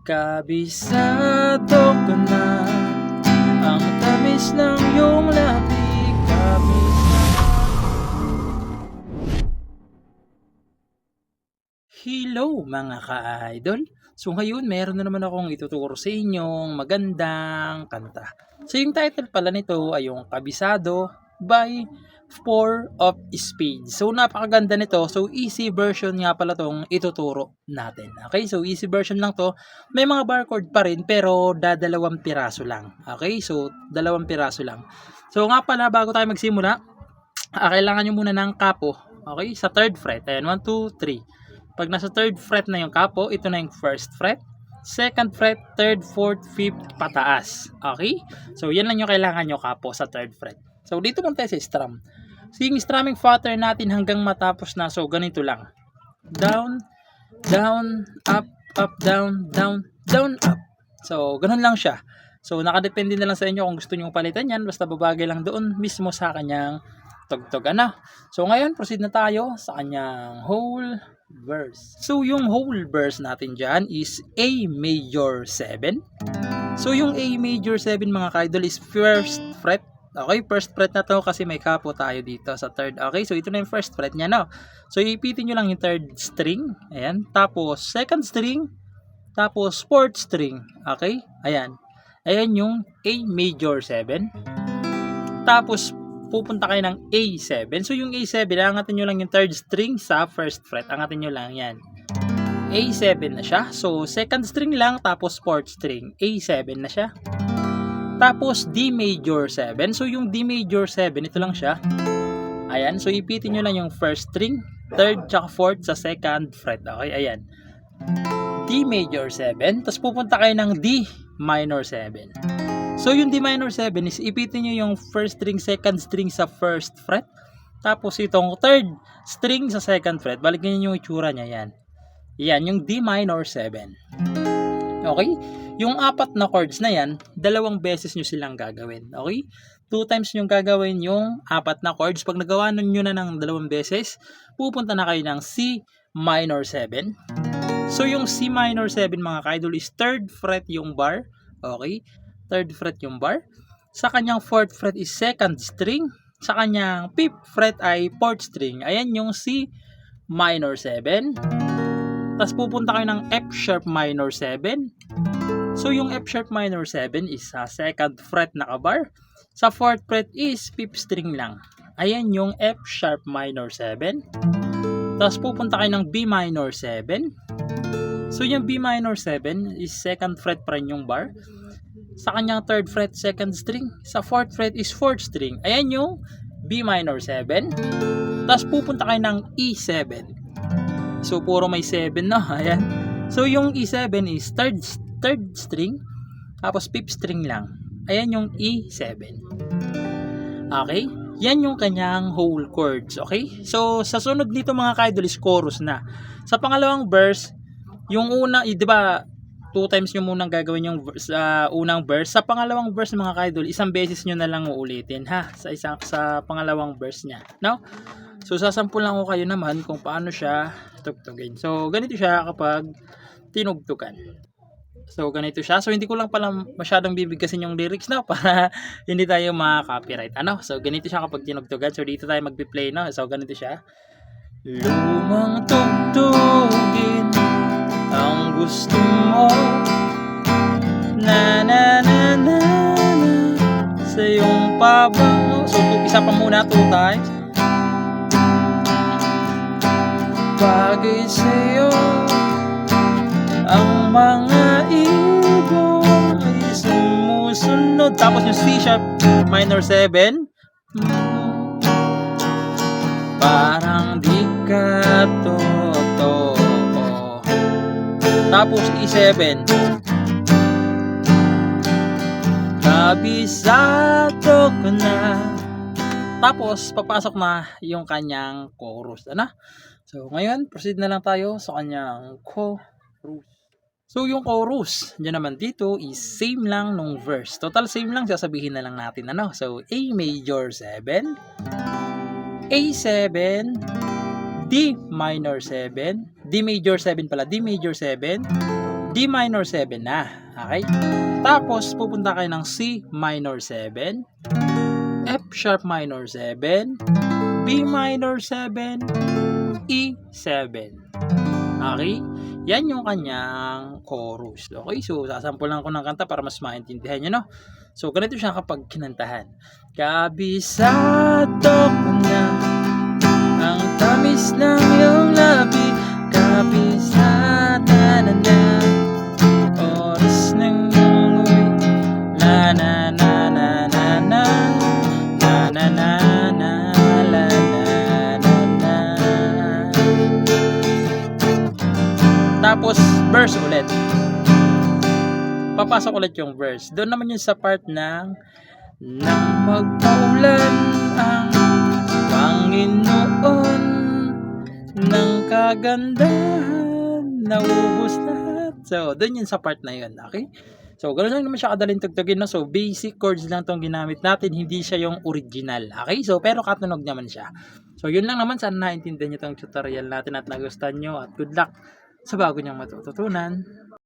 Kabisado ko na ang tamis ng iyong labi, Hello mga ka-idol! So ngayon meron na naman akong ituturo sa inyong magandang kanta. So yung title pala nito ay yung Kabisado by Four of Spades. So napakaganda nito. So easy version nga pala tong ituturo natin. Okay, so easy version lang to. May mga bar chord pa rin pero dadalawang piraso lang. Okay, so dalawang piraso lang. So nga pala bago tayo magsimula, kailangan nyo muna ng kapo. Okay, sa 3rd fret. Ayan, 1, 2, 3. Pag nasa 3rd fret na yung kapo, ito na yung 1st fret, 2nd fret, 3rd, 4th, 5th, pataas. Okay? So, yan lang yung kailangan nyo kapo sa 3rd fret. So, dito muna tayo sa strum. So, yung strumming pattern natin hanggang matapos na. So, ganito lang. Down, down, up, up, down, down, down, up. So, ganun lang siya. So, nakadepende na lang sa inyo kung gusto nyo palitan yan. Basta babagay lang doon mismo sa kanyang tugtog. So, ngayon, proceed na tayo sa kanyang whole verse. So, yung whole verse natin dyan is A major 7. So, yung A major 7 mga ka-idol is 1st fret. Okay, 1st fret na to kasi may kapo tayo dito sa 3rd. Okay, so ito na yung 1st fret niya, no? So, ipitin nyo lang yung 3rd string. Ayan. Tapos, 2nd string. Tapos, 4th string. Okay, ayan. Ayan yung A major 7. Tapos, pupunta kayo ng A7. So, yung A7, angatin nyo lang yung 3rd string sa 1st fret. Angatin nyo lang yan. A7 na siya. So, 2nd string lang, tapos 4th string. A7 na siya. Tapos, D major 7. So, yung D major 7, ito lang siya. Ayan. So, ipitin nyo lang yung 1st string, 3rd, tsaka 4th sa 2nd fret. Okay, ayan. D major 7. Tapos, pupunta kayo ng D minor 7. So, yung D minor 7 is ipitin nyo yung 1st string, 2nd string sa 1st fret. Tapos, itong 3rd string sa 2nd fret. Balikan nyo yung itsura niya. Yan. Yan, yung D minor 7. Okay? Yung apat na chords na yan, dalawang beses nyo silang gagawin. Okay? 2 times nyo gagawin yung apat na chords. Pag nagawa nyo na ng dalawang beses, pupunta na kayo ng C minor 7. So, yung C minor 7 mga ka-idol is 3rd fret yung bar. Okay? 3rd fret yung bar. Sa kanyang 4th fret is 2nd string. Sa kanyang 5th fret ay 4th string. Ayan yung C minor 7. Tapos pupunta kayo ng F sharp minor 7. So yung F sharp minor 7 is sa 2nd fret na kabar. Sa 4th fret is 5th string lang. Ayan yung F sharp minor 7. Tapos pupunta kayo ng B minor 7. So yung B minor 7 is 2nd fret pa rin yung bar. Sa kanyang 3rd fret, 2nd string. Sa 4th fret is 4th string. Ayan yung B minor 7. Tapos pupunta kayo ng E7. So puro may 7 na. Ayan. So yung E7 is 3rd string. Tapos 5th string lang. Ayan yung E7. Okay? Yan yung kanyang whole chords. Okay? So sa sunod nito mga ka-idol is chorus na. Sa pangalawang verse, yung una, di ba, 2 times nyo munang gagawin yung unang verse. Sa pangalawang verse mga ka-idol, isang beses nyo na lang uulitin ha. Sa pangalawang verse nya. No? So sasampul lang ko kayo naman kung paano siya tugtugin. So ganito siya kapag tinugtugan. So ganito siya. So hindi ko lang pala masyadong bibigkasin yung lyrics na para hindi tayo ma-copyright. So ganito siya kapag tinugtugan. So dito tayo magpi-play, no. So ganito siya. Lumang tugtugin ang gusto mo, na na na na na, sa iyong pabango. So isa pa muna 2 times. Bagay sa'yo ang mga ibon ay sumusunod. Tapos yung C sharp minor 7. Parang di ka totoo. Tapos E7. Kabisado ko na. Tapos papasok na yung kanyang chorus. So ngayon, proceed na lang tayo sa kanyang chorus. So yung chorus, dyan naman dito is same lang nung verse. Total same lang, sasabihin na lang natin. So A major 7, A7, D minor 7, D major 7 pala, D major 7, D D minor 7 na. Okay? Tapos, pupunta kayo ng C minor 7, F sharp minor 7, B minor 7, E 7. Okay? Yan yung kanyang chorus. Okay? So, sasampulan ko ng kanta para mas maintindihan nyo, no? So, ganito siya kapag kinantahan. Kabisado ko na ang tamis ng iyong labi, kabisada na na oras ng umuwi, la na na na na na na na na na la na na na. Tapos verse ulit, papasok ulit yung verse. Doon naman yun sa part ng nang magpaulan ang Panginoon ng kagandahan, naubos lahat. So, doon yun sa part na yun. Okay? So, ganoon lang naman siya kadaling tugtugin. No? So, basic chords lang itong ginamit natin. Hindi siya yung original. Okay? So, pero katunog naman siya. So, yun lang naman. Sana naintindihan nyo itong tutorial natin at nagustuhan nyo. At good luck sa bago nyong matututunan.